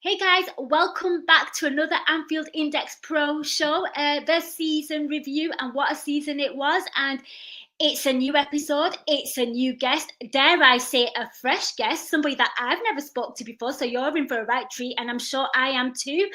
Hey guys, welcome back to another Anfield Index Pro show, the season review, and what a season it was. And it's a new episode, it's a new guest, dare I say a fresh guest, somebody that I've never spoke to before, so you're in for a right treat, and I'm sure I am too.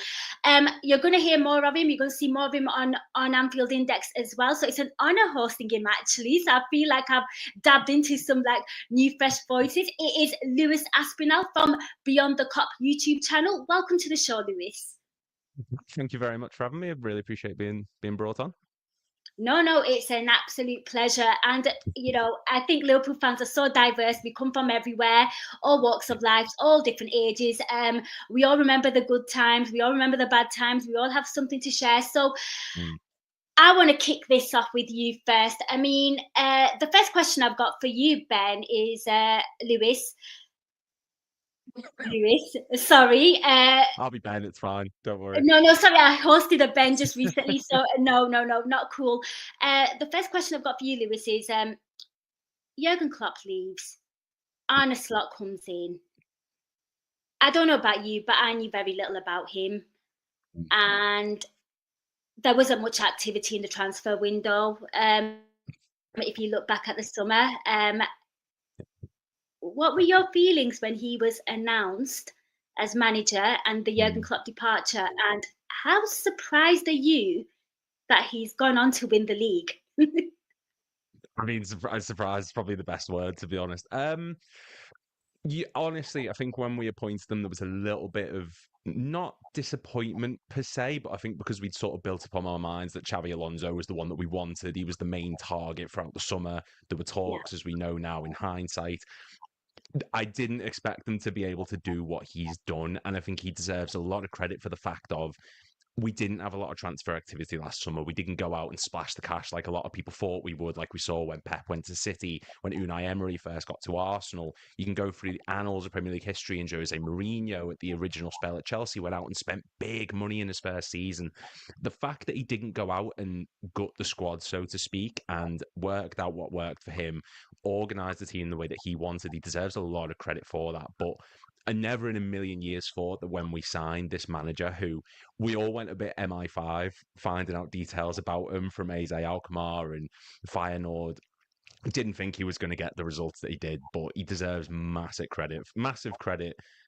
You're going to hear more of him, you're going to see more of him on Anfield Index as well, so it's an honour hosting him actually, so I feel like I've dabbed into some new fresh voices. It is Lewis Aspinall from Beyond the Cop YouTube channel. Welcome to the show, Lewis. Thank you very much for having me. I really appreciate being brought on. No, it's an absolute pleasure. And, I think Liverpool fans are so diverse. We come from everywhere, all walks of life, all different ages. We all remember the good times. We all remember the bad times. We all have something to share. So I want to kick this off with you first. I mean, the first question I've got for you, Ben, is Lewis. Sorry. I'll be Ben. It's fine. Don't worry. No, sorry. I hosted a Ben just recently, so no, not cool. The first question I've got for you, Lewis, is Jurgen Klopp leaves, Arne Slot comes in. I don't know about you, but I knew very little about him, and there wasn't much activity in the transfer window. If you look back at the summer, what were your feelings when he was announced as manager and the Jurgen Klopp departure? And how surprised are you that he's gone on to win the league? I mean, surprise is probably the best word, to be honest. Honestly, I think when we appointed them, there was a little bit of not disappointment per se, but I think because we'd sort of built up on our minds that Xabi Alonso was the one that we wanted. He was the main target throughout the summer. There were talks, as we know now in hindsight. I didn't expect them to be able to do what he's done, and I think he deserves a lot of credit for the fact of we didn't have a lot of transfer activity last summer. We didn't go out and splash the cash like a lot of people thought we would, like we saw when Pep went to City, when Unai Emery first got to Arsenal. You can go through the annals of Premier League history, and Jose Mourinho at the original spell at Chelsea went out and spent big money in his first season. The fact that he didn't go out and gut the squad, so to speak, and worked out what worked for him, organised the team the way that he wanted, he deserves a lot of credit for that. But I never in a million years thought that when we signed this manager, who we all went a bit MI5, finding out details about him from Eze Alkmaar and Feyenoord, didn't think he was going to get the results that he did, but he deserves massive credit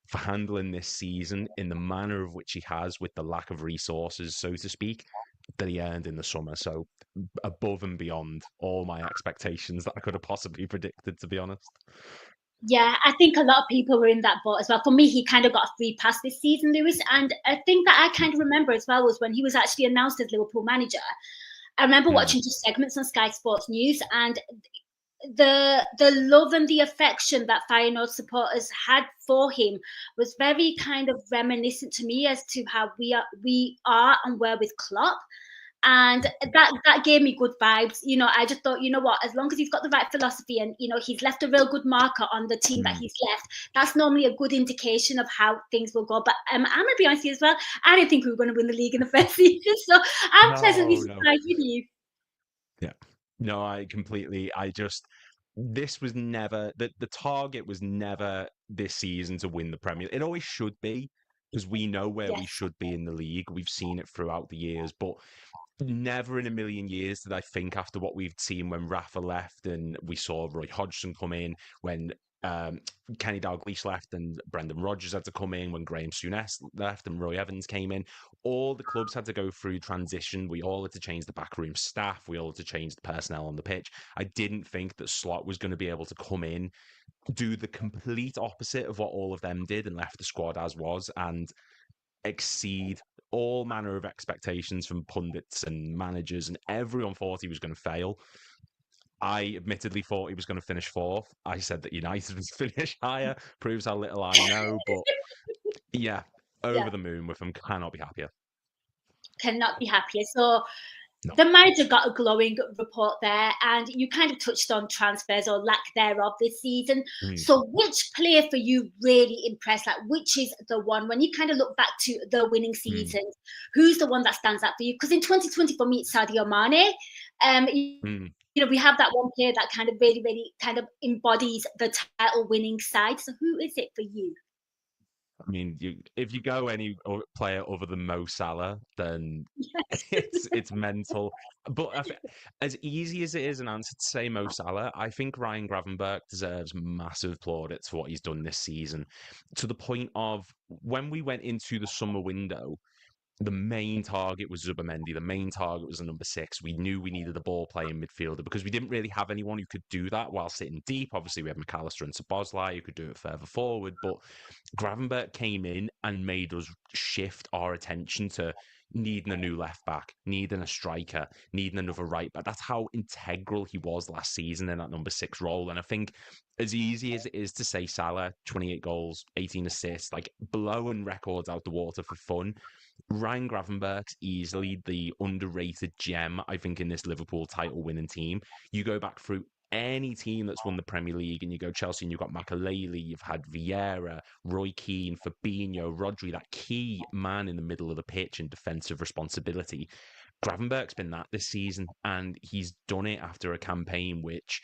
for handling this season in the manner of which he has, with the lack of resources, so to speak, that he earned in the summer. So above and beyond all my expectations that I could have possibly predicted, to be honest. Yeah, I think a lot of people were in that boat as well. For me, he kind of got a free pass this season, Lewis. And I think that I kind of remember as well was when he was actually announced as Liverpool manager. I remember watching just segments on Sky Sports News, and the love and the affection that Feyenoord supporters had for him was very kind of reminiscent to me as to how we are and were with Klopp. And that gave me good vibes. I just thought, you know what, as long as he's got the right philosophy and, he's left a real good marker on the team that he's left, that's normally a good indication of how things will go. But I'm going to be honest with you as well, I didn't think we were going to win the league in the first season. So I'm pleasantly surprised with you. Yeah. No, this was never, the target was never this season to win the Premier. It always should be, because we know where we should be in the league. We've seen it throughout the years, but never in a million years did I think, after what we've seen when Rafa left and we saw Roy Hodgson come in, when Kenny Dalglish left and Brendan Rodgers had to come in, when Graham Souness left and Roy Evans came in. All the clubs had to go through transition. We all had to change the backroom staff. We all had to change the personnel on the pitch. I didn't think that Slot was going to be able to come in, do the complete opposite of what all of them did and left the squad as was, and exceed all manner of expectations from pundits and managers, and everyone thought he was going to fail. I admittedly thought he was going to finish fourth. I said that United was finish higher. Proves how little I know. But yeah, over the moon with him. Cannot be happier. Cannot be happier. So the manager got a glowing report there, and you kind of touched on transfers or lack thereof this season. So which player for you really impressed? Like, which is the one, when you kind of look back to the winning seasons, who's the one that stands out for you? Because in 2020, for me, it's Sadio Mane. We have that one player that kind of really kind of embodies the title winning side. So who is it for you? I mean, if you go any player other than Mo Salah, then it's mental. But as easy as it is an answer to say Mo Salah, I think Ryan Gravenberch deserves massive plaudits for what he's done this season. To the point of when we went into the summer window, the main target was Zubimendi. The main target was the number 6. We knew we needed a ball playing midfielder because we didn't really have anyone who could do that while sitting deep. Obviously, we had McAllister and Szoboszlai who could do it further forward, but Gravenberch came in and made us shift our attention to needing a new left back, needing a striker, needing another right back. That's how integral he was last season in that number 6 role. And I think as easy as it is to say Salah, 28 goals, 18 assists, like blowing records out the water for fun, Ryan Gravenberch's easily the underrated gem, I think, in this Liverpool title winning team. You go back through any team that's won the Premier League and you go Chelsea and you've got Makelele, you've had Vieira, Roy Keane, Fabinho, Rodri, that key man in the middle of the pitch in defensive responsibility. Gravenberch's been that this season, and he's done it after a campaign which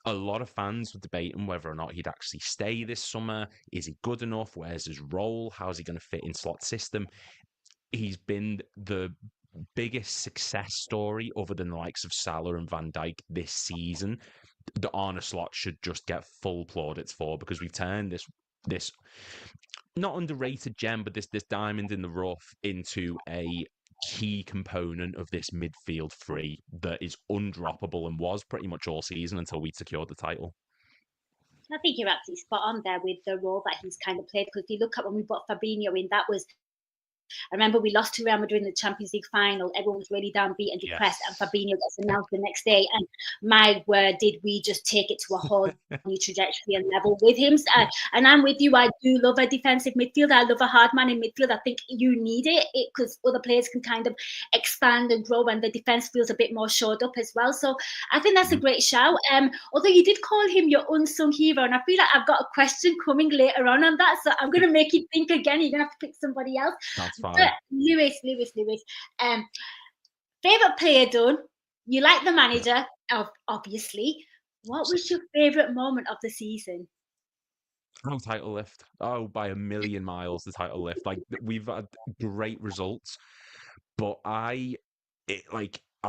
a lot of fans were debating whether or not he'd actually stay this summer. Is he good enough? Where's his role? How's he going to fit in slot system? He's been the biggest success story other than the likes of Salah and Van Dijk this season that Arne Slot should just get full plaudits for, because we've turned this not underrated gem, but this diamond in the rough into a key component of this midfield three that is undroppable and was pretty much all season until we secured the title. I think you're absolutely spot on there with the role that he's kind of played. Because if you look at when we brought Fabinho in, that was, I remember we lost to Real Madrid in the Champions League final. Everyone was really downbeat and depressed, and Fabinho gets announced the next day. And my word, did we just take it to a whole new trajectory and level with him. And I'm with you. I do love a defensive midfielder. I love a hard man in midfield. I think you need it because other players can kind of expand and grow when the defense feels a bit more shored up as well. So I think that's a great shout. Although you did call him your unsung hero, and I feel like I've got a question coming later on that. So I'm going to make you think again. You're going to have to pick somebody else. That's fine. But Lewis. Favorite player done. You like the manager, obviously. What was your favorite moment of the season? Oh, title lift. Oh, by a million miles, the title lift. Like, we've had great results, but I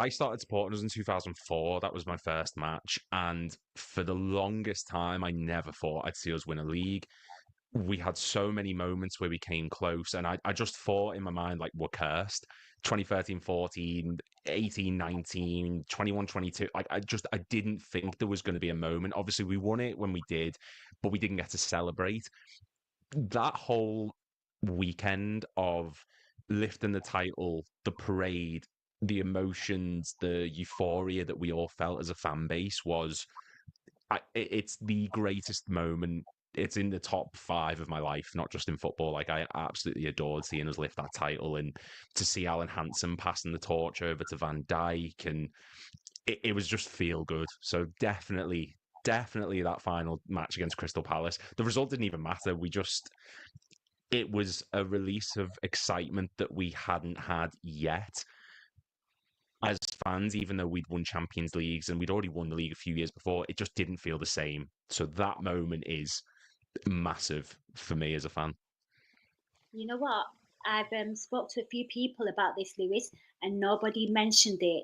started supporting us in 2004. That was my first match, and for the longest time, I never thought I'd see us win a league. We had so many moments where we came close, and I just thought in my mind, like, we're cursed. 2013, 14, 18, 19, 21, 22. Like, I didn't think there was going to be a moment. Obviously, we won it when we did, but we didn't get to celebrate. That whole weekend of lifting the title, the parade, the emotions, the euphoria that we all felt as a fan base it's the greatest moment. It's in the top 5 of my life, not just in football. Like, I absolutely adored seeing us lift that title, and to see Alan Hansen passing the torch over to Van Dijk, and it was just feel good. So definitely that final match against Crystal Palace. The result didn't even matter. It was a release of excitement that we hadn't had yet as fans. Even though we'd won Champions Leagues and we'd already won the league a few years before, it just didn't feel the same. So that moment is massive for me as a fan. You know what? I've spoke to a few people about this, Lewis, and nobody mentioned it.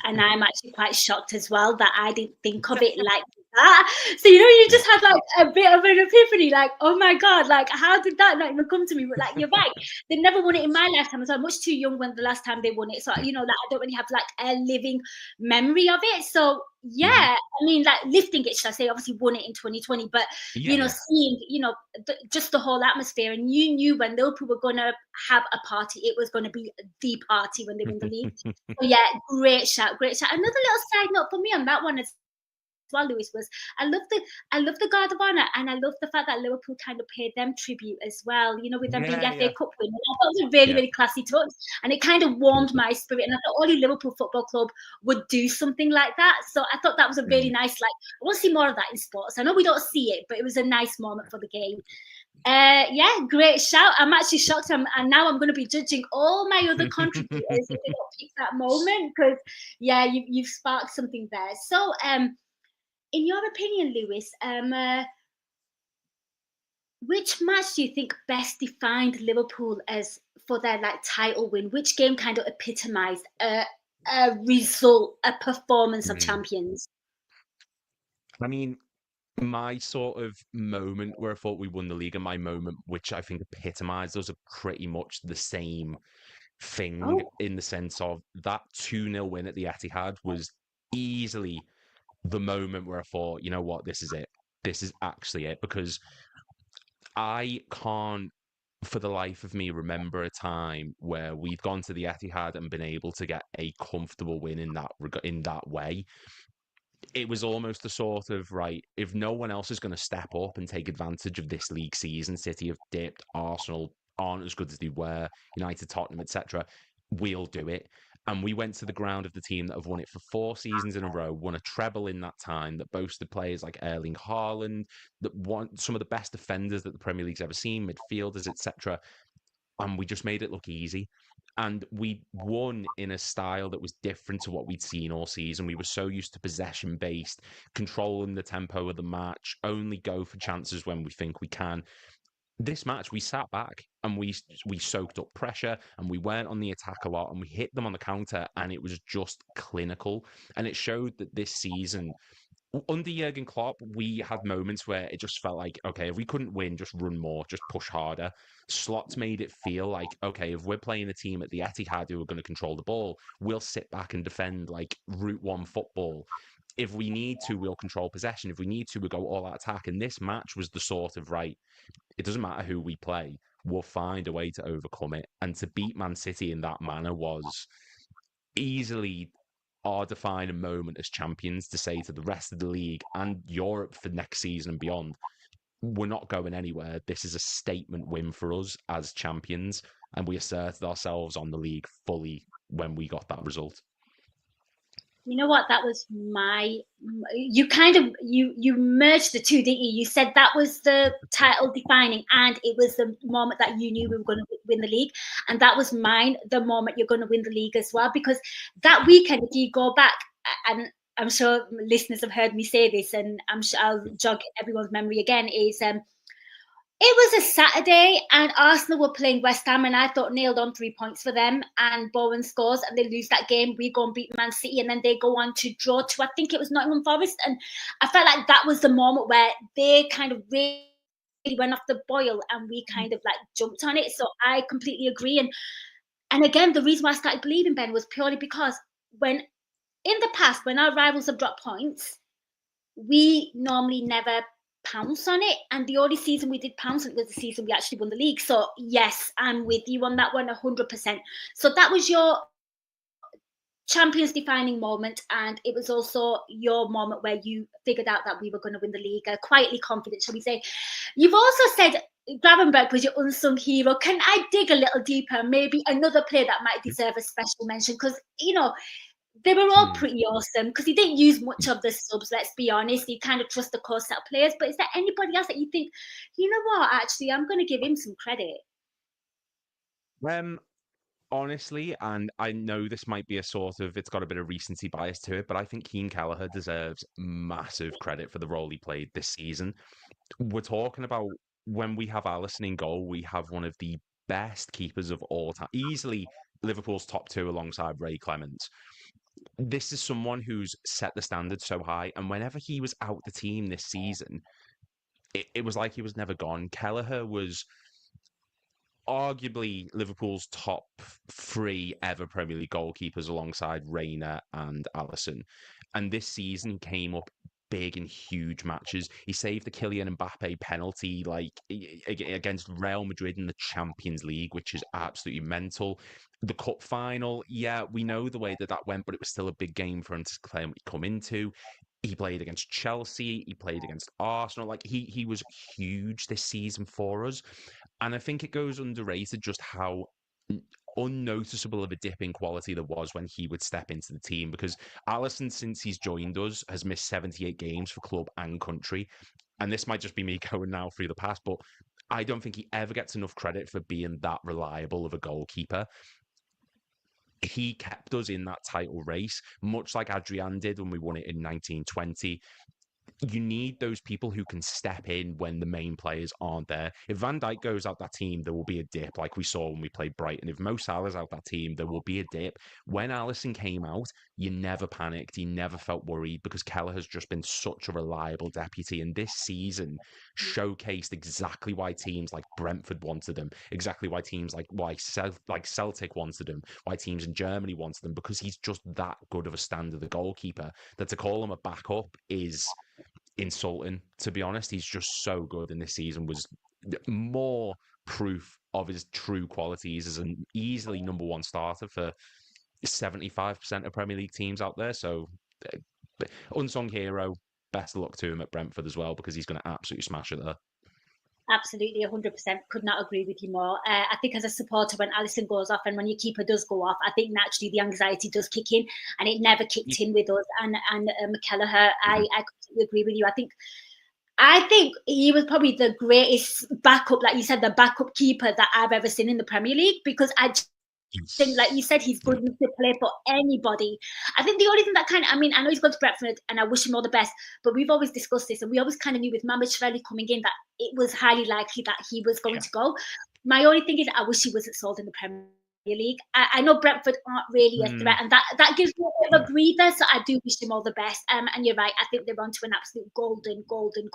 And I'm actually quite shocked as well that I didn't think of it like that. So, you just had like a bit of an epiphany, like, oh my God, like, how did that not even come to me? But like, you're right. They never won it in my lifetime. So I'm much too young when the last time they won it. So, like, I don't really have like a living memory of it. So yeah, I mean, like, lifting it, should I say, obviously won it in 2020, but seeing, just the whole atmosphere, and you knew when Liverpool were going to have a party, it was going to be the party when they win the league. So yeah, great shout. Another little side note for me on that one as well, Lewis, was I love the Guard of Honor, and I love the fact that Liverpool kind of paid them tribute as well, with them being the FA Cup winner. I thought it was a really, really classy touch, and it kind of warmed my spirit, and I thought only Liverpool Football Club would do something like that. So I thought that was a really nice, like, I want to see more of that in sports. I know we don't see it, but it was a nice moment for the game. Great shout. I'm actually shocked, and now I'm going to be judging all my other contributors if they don't pick that moment, because you've sparked something there. So in your opinion, Lewis, Which match do you think best defined Liverpool as for their title win? Which game kind of epitomized a result, a performance of Mm. champions? I mean, my sort of moment where I thought we won the league and my moment which I think epitomized those are pretty much the same thing Oh, in the sense of that 2-0 win at the Etihad was easily the moment where I thought, you know what, this is it. This is actually it because I can't for the life of me remember a time where we've gone to the Etihad and been able to get a comfortable win in that way. It was almost a sort of right, if no one else is going to step up and take advantage of this league season, City have dipped, Arsenal aren't as good as they were, United, Tottenham, etc. We'll do it. And we went to the ground of the team that have won it for 4 seasons in a row, won a treble in that time, that boasted players like Erling Haaland, that won some of the best defenders that the Premier League's ever seen, midfielders, etc. And we just made it look easy. And we won in a style that was different to what we'd seen all season. We were so used to possession based, controlling the tempo of the match, only go for chances when we think we can. This match, we sat back and we soaked up pressure and we went on the attack a lot and we hit them on the counter and it was just clinical. And it showed that this season under Jurgen Klopp, we had moments where it just felt like, okay, if we couldn't win, just run more, just push harder. Slots made it feel like, okay, if we're playing a team at the Etihad who are going to control the ball, we'll sit back and defend like Route 1 football. If we need to, we'll control possession. If we need to, we'll go all out attack. And this match was the sort of, right, it doesn't matter who we play, we'll find a way to overcome it. And to beat Man City in that manner was easily our defining moment as champions to say to the rest of the league and Europe for next season and beyond, we're not going anywhere. This is a statement win for us as champions, and we asserted ourselves on the league fully when we got that result. you know what? That was you kind of you merged the two, didn't you? You said that was the title defining, and it was the moment that you knew we were going to win the league, and that was mine. The moment you're going to win the league as well, because that weekend, if you go back, and I'm sure listeners have heard me say this, and I'm sure I'll jog everyone's memory again. Is it was a Saturday, and Arsenal were playing West Ham, and I thought nailed on 3 points for them. And Bowen scores, and they lose that game. We go and beat Man City, and then they go on to draw to, I think it was Nottingham Forest. And I felt like that was the moment where they kind of really went off the boil, and we kind of jumped on it. So I completely agree. And again, the reason why I started believing, Ben, was purely because when in the past, when our rivals have dropped points, we normally never pounce on it. And the only season we did pounce on it was the season we actually won the league. So yes, I'm with you on that one 100%. So that was your champions defining moment, and it was also your moment where you figured out that we were going to win the league, quietly confident, shall we say. You've also said Gravenberch was your unsung hero. Can I dig a little deeper? Maybe another player that might deserve a special mention, because they were all Hmm. pretty awesome, because he didn't use much of the subs, let's be honest. He kind of trusts the core set of players. But is there anybody else that you think, you know what, actually, I'm going to give him some credit? Um, Honestly, and I know this might be a sort of, it's got a bit of recency bias to it, but I think Keane Kelleher deserves massive credit for the role he played this season. We're talking about when we have Alisson in goal, we have one of the best keepers of all time, easily Liverpool's top two alongside Ray Clements. This is someone who's set the standard so high, and whenever he was out the team this season, it was like he was never gone. Kelleher was arguably Liverpool's top three ever Premier League goalkeepers alongside Reina and Alisson. And this season he came up big in huge matches. He saved the Kylian Mbappe penalty against Real Madrid in the Champions League, which is absolutely mental. The cup final, yeah, we know the way that that went, but it was still a big game for him to come into. He played against Chelsea. He played against Arsenal. Like he was huge this season for us. And I think it goes underrated just how unnoticeable of a dip in quality there was when he would step into the team, because Alisson, since he's joined us, has missed 78 games for club and country. And this might just be me going now through the past, but I don't think he ever gets enough credit for being that reliable of a goalkeeper. He kept us in that title race, much like Adrian did when we won it in 1920. you need those people who can step in when the main players aren't there. If Van Dijk goes out that team, there will be a dip, like we saw when we played Brighton. If Mo Salah's out that team, there will be a dip. When Alisson came out, you never panicked, you never felt worried, because Keller has just been such a reliable deputy. And this season showcased exactly why teams like Brentford wanted him, exactly why teams like Celtic wanted him, why teams in Germany wanted him, because he's just that good of a standard, the goalkeeper, that to call him a backup is insulting, to be honest. He's just so good, and this season was more proof of his true qualities as an easily number one starter for 75% of Premier League teams out there. So unsung hero, best of luck to him at Brentford as well, because he's going to absolutely smash it there. Absolutely, 100%. Could not agree with you more. I think as a supporter, when Alisson goes off and when your keeper does go off, I think naturally the anxiety does kick in, and it never kicked in with us. And McKelleher, I completely agree with you. I think he was probably the greatest backup, like you said, the backup keeper that I've ever seen in the Premier League, because I think, like you said, he's good enough to play for anybody. I think the only thing that I know he's gone to Brentford and I wish him all the best, but we've always discussed this, and we always kind of knew with Managerial coming in that it was highly likely that he was going to go. My only thing is I wish he wasn't sold in the Premier League. I know Brentford aren't really a threat, and that gives me a bit of a breather, so I do wish him all the best. And you're right, I think they're on to an absolute golden goalkeeper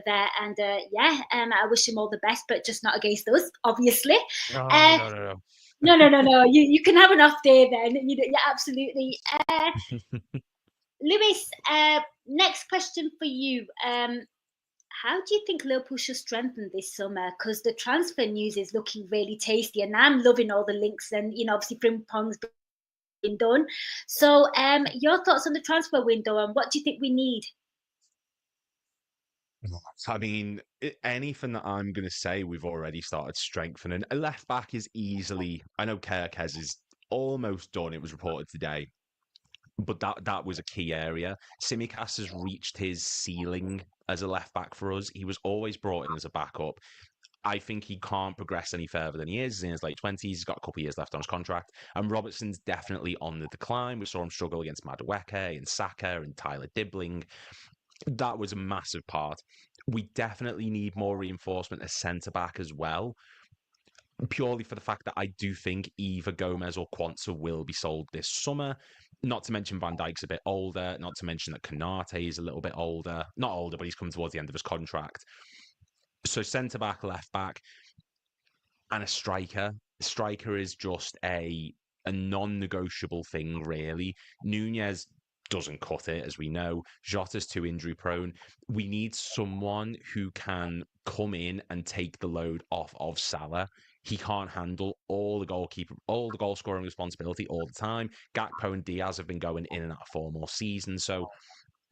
there, and I wish him all the best, but just not against us, obviously. No. No. You can have an off day then. Absolutely. Lewis, next question for you. How do you think Liverpool should strengthen this summer? Because the transfer news is looking really tasty, and I'm loving all the links, and obviously Frimpong's been done. So, your thoughts on the transfer window, and what do you think we need? I mean, anything that I'm going to say, we've already started strengthening. A left back is easily, I know Kerkez is almost done. It was reported today, but that was a key area. Tsimikas has reached his ceiling as a left back for us. He was always brought in as a backup. I think he can't progress any further than he is. He's in his late 20s. He's got a couple of years left on his contract. And Robertson's definitely on the decline. We saw him struggle against Madueke and Saka and Tyler Dibbling. That was a massive part. We definitely need more reinforcement as centre-back as well, purely for the fact that I do think either Gomez or Quansah will be sold this summer. Not to mention Van Dijk's a bit older. Not to mention that Konate is a little bit older. Not older, but he's coming towards the end of his contract. So centre-back, left-back, and a striker. Striker is just a non-negotiable thing, really. Nunez doesn't cut it, as we know. Jota's too injury prone. We need someone who can come in and take the load off of Salah. He can't handle all the goal scoring responsibility all the time. Gakpo and Diaz have been going in and out of form all season, so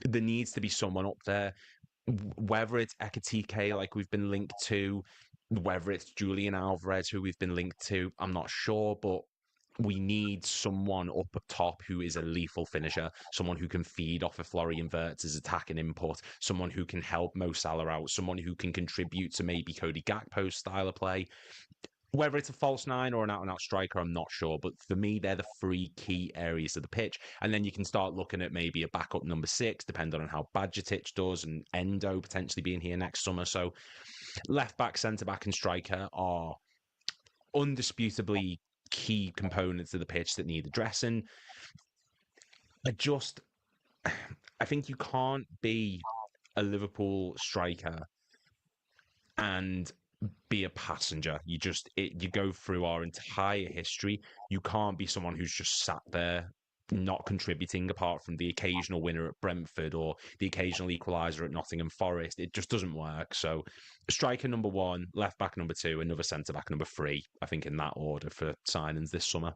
there needs to be someone up there. Whether it's Ekitike, like we've been linked to, whether it's Julian Alvarez, who we've been linked to, I'm not sure, but we need someone up top who is a lethal finisher, someone who can feed off of Florian Wirtz's attacking input, someone who can help Mo Salah out, someone who can contribute to maybe Cody Gakpo's style of play. Whether it's a false nine or an out-and-out striker, I'm not sure. But for me, they're the three key areas of the pitch. And then you can start looking at maybe a backup number 6, depending on how Bajcetic does, and Endo potentially being here next summer. So left-back, centre-back and striker are undisputably key components of the pitch that need addressing. I think you can't be a Liverpool striker and be a passenger. You go through our entire history. You can't be someone who's just sat there not contributing, apart from the occasional winner at Brentford or the occasional equaliser at Nottingham Forest. It just doesn't work. So striker number 1, left back number 2, another centre back number 3, I think, in that order for signings this summer.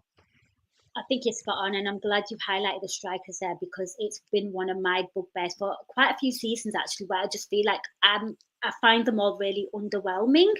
I think you're spot on, and I'm glad you've highlighted the strikers there, because it's been one of my bugbears for quite a few seasons actually, where I just feel like I find them all really underwhelming.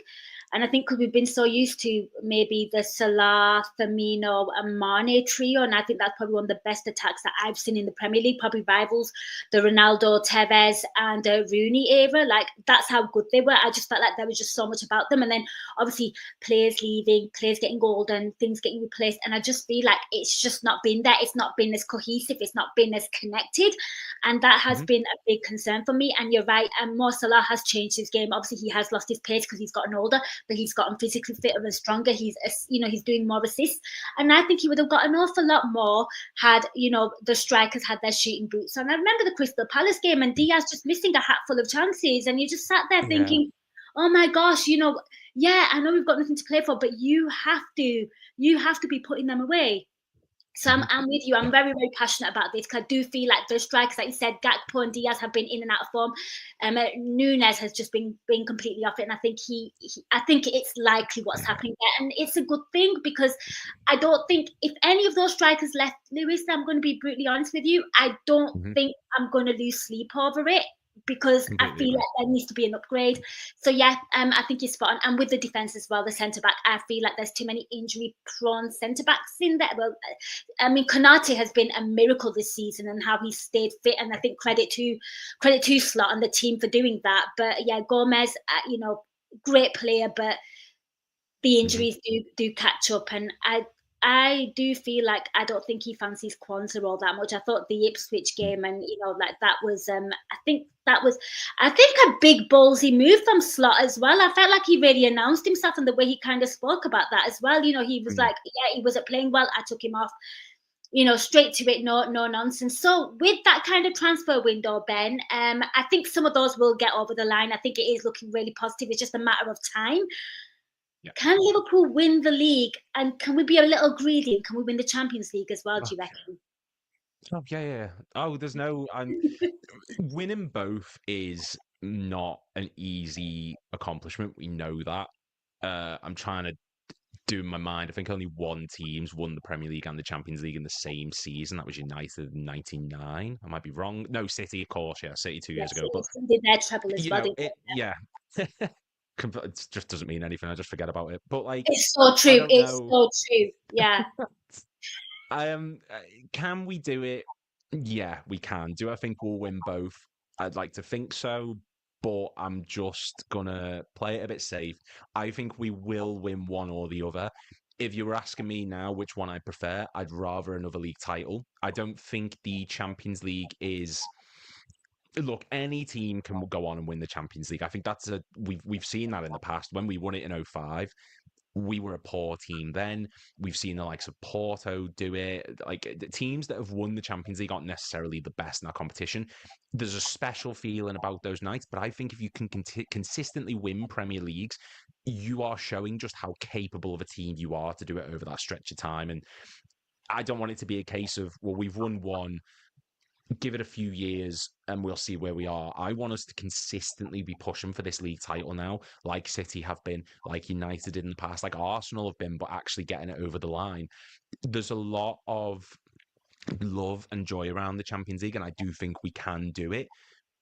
And I think because we've been so used to maybe the Salah, Firmino, and Mane trio, and I think that's probably one of the best attacks that I've seen in the Premier League, probably rivals the Ronaldo, Tevez, and Rooney era. Like, that's how good they were. I just felt like there was just so much about them. And then obviously players leaving, players getting golden, things getting replaced. And I just feel like it's just not been there. It's not been as cohesive. It's not been as connected. And that has been a big concern for me. And you're right. And Mo Salah has changed his game. Obviously, he has lost his pace because he's gotten older, but he's gotten physically fitter and stronger. He's doing more assists. And I think he would have got an awful lot more had, the strikers had their shooting boots on. I remember the Crystal Palace game and Diaz just missing a hatful of chances. And you just sat there thinking, oh my gosh, yeah, I know we've got nothing to play for, but you have to be putting them away. So I'm with you. I'm very, very passionate about this because I do feel like those strikers, like you said, Gakpo and Diaz have been in and out of form. Nunes has just been completely off it, and I think I think it's likely what's happening there, and it's a good thing because I don't think if any of those strikers left, Lewis, I'm going to be brutally honest with you, I don't think I'm going to lose sleep over it. Because I feel like there needs to be an upgrade. So yeah, I think you're spot on. And with the defence as well, the centre back, I feel like there's too many injury prone centre backs in there. Well, I mean, Konate has been a miracle this season and how he's stayed fit. And I think credit to Slot and the team for doing that. But yeah, Gomez, great player, but the injuries do catch up. And I do feel like I don't think he fancies Kwanzaa all that much. I thought the Ipswich game and that was I think a big ballsy move from Slot as well. I felt like he really announced himself and the way he kind of spoke about that as well. He was like, yeah, he wasn't playing well. I took him off. Straight to it, no nonsense. So with that kind of transfer window, Ben, I think some of those will get over the line. I think it is looking really positive. It's just a matter of time. Yeah. Can Liverpool win the league? And can we be a little greedy? And can we win the Champions League as well, do you reckon? Oh, yeah. Oh, there's no... winning both is not an easy accomplishment. We know that. I'm trying to do in my mind. I think only one team's won the Premier League and the Champions League in the same season. That was United in 99. I might be wrong. No, City, of course. Yeah, City 2 years ago. But did their treble as well. Yeah. It just doesn't mean anything. I just forget about it. But it's so true. It's so true. Yeah. Can we do it? Yeah, we can. Do I think we'll win both? I'd like to think so, but I'm just gonna play it a bit safe. I think we will win one or the other. If you were asking me now which one I prefer, I'd rather another league title. I don't think the Champions League is... Look, any team can go on and win the Champions League. I think that's we've seen that in the past. When we won it in 2005, we were a poor team then. We've seen the likes of Porto do it. Like, the teams that have won the Champions League aren't necessarily the best in our competition. There's a special feeling about those nights, but I think if you can consistently win Premier Leagues, you are showing just how capable of a team you are to do it over that stretch of time. And I don't want it to be a case of, well, we've won one, give it a few years and we'll see where we are. I want us to consistently be pushing for this league title now, like City have been, like United in the past, like Arsenal have been, but actually getting it over the line. There's a lot of love and joy around the Champions League, and I do think we can do it.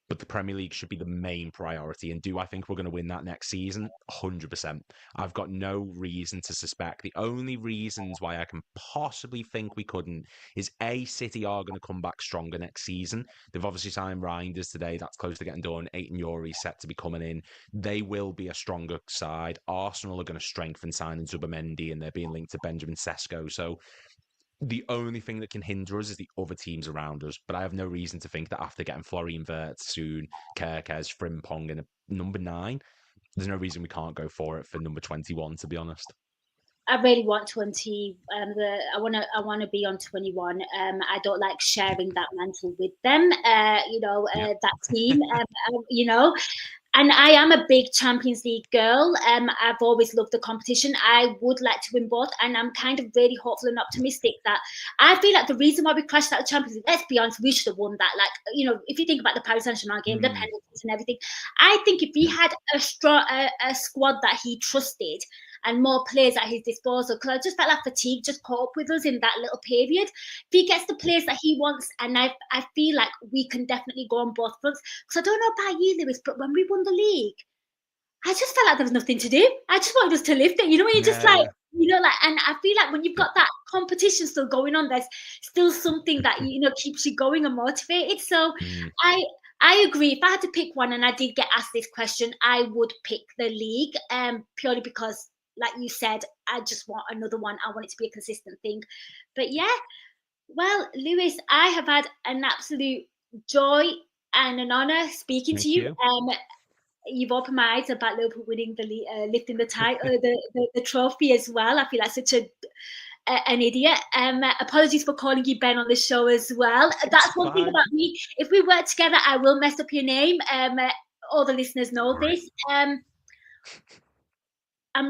But the Premier League should be the main priority. And do I think we're going to win that next season? 100%. I've got no reason to suspect. The only reasons why I can possibly think we couldn't is A, City are going to come back stronger next season. They've obviously signed Reinders today. That's close to getting done. Aiton Yuri set to be coming in. They will be a stronger side. Arsenal are going to strengthen signing Zubimendi, and they're being linked to Benjamin Sesko. So the only thing that can hinder us is the other teams around us. But I have no reason to think that after getting Florian Wirtz soon, Kerkez, Frimpong, and number 9, there's no reason we can't go for it for number 21, to be honest. I really want 20. I want to be on 21. I don't like sharing that mantle with them. That team. And I am a big Champions League girl. I've always loved the competition. I would like to win both, and I'm kind of really hopeful and optimistic that I feel like the reason why we crashed out the Champions League, let's be honest, we should have won that. Like, if you think about the Paris Saint-Germain game, the penalties and everything, I think if he had a squad that he trusted, and more players at his disposal. Because I just felt like fatigue just caught up with us in that little period. If he gets the players that he wants, and I feel like we can definitely go on both fronts. Because I don't know about you, Lewis, but when we won the league, I just felt like there was nothing to do. I just wanted us to lift it. You know, when you're just like, you know, like, and I feel like when you've got that competition still going on, there's still something that, you know, keeps you going and motivated. So I agree. If I had to pick one, and I did get asked this question, I would pick the league, purely because, like you said, I just want another one. I want it to be a consistent thing. But yeah, well, Lewis, I have had an absolute joy and an honor speaking to you. You've opened my eyes about Liverpool winning the lifting the title, the trophy as well. I feel like such an idiot. Apologies for calling you Ben on the show as well. That's one thing about me. If we work together, I will mess up your name. All the listeners know this. I'm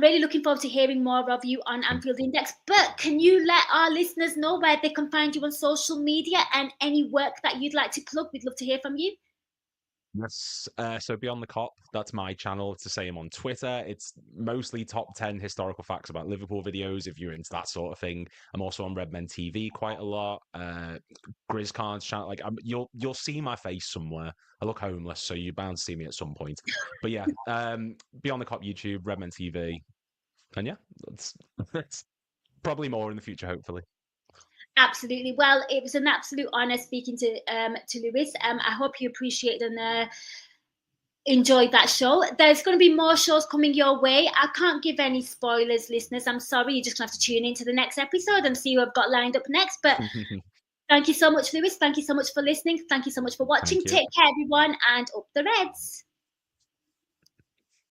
really looking forward to hearing more of you on Anfield Index. But can you let our listeners know where they can find you on social media and any work that you'd like to plug? We'd love to hear from you. Yes. So Beyond the Cop, that's my channel. It's the same on Twitter. It's mostly top 10 historical facts about Liverpool videos, if you're into that sort of thing. I'm also on Redmen TV quite a lot. GrizzCard's channel. Like, you'll see my face somewhere. I look homeless, so you're bound to see me at some point. But yeah, Beyond the Cop YouTube, Redmen TV. And yeah, that's probably more in the future, hopefully. Absolutely. Well, it was an absolute honor speaking to Lewis. I hope you appreciate and enjoyed that show. There's going to be more shows coming your way. I can't give any spoilers, listeners. I'm sorry. You're just going to have to tune into the next episode and see who I've got lined up next. But thank you so much, Lewis. Thank you so much for listening. Thank you so much for watching. Take care, everyone, and up the Reds.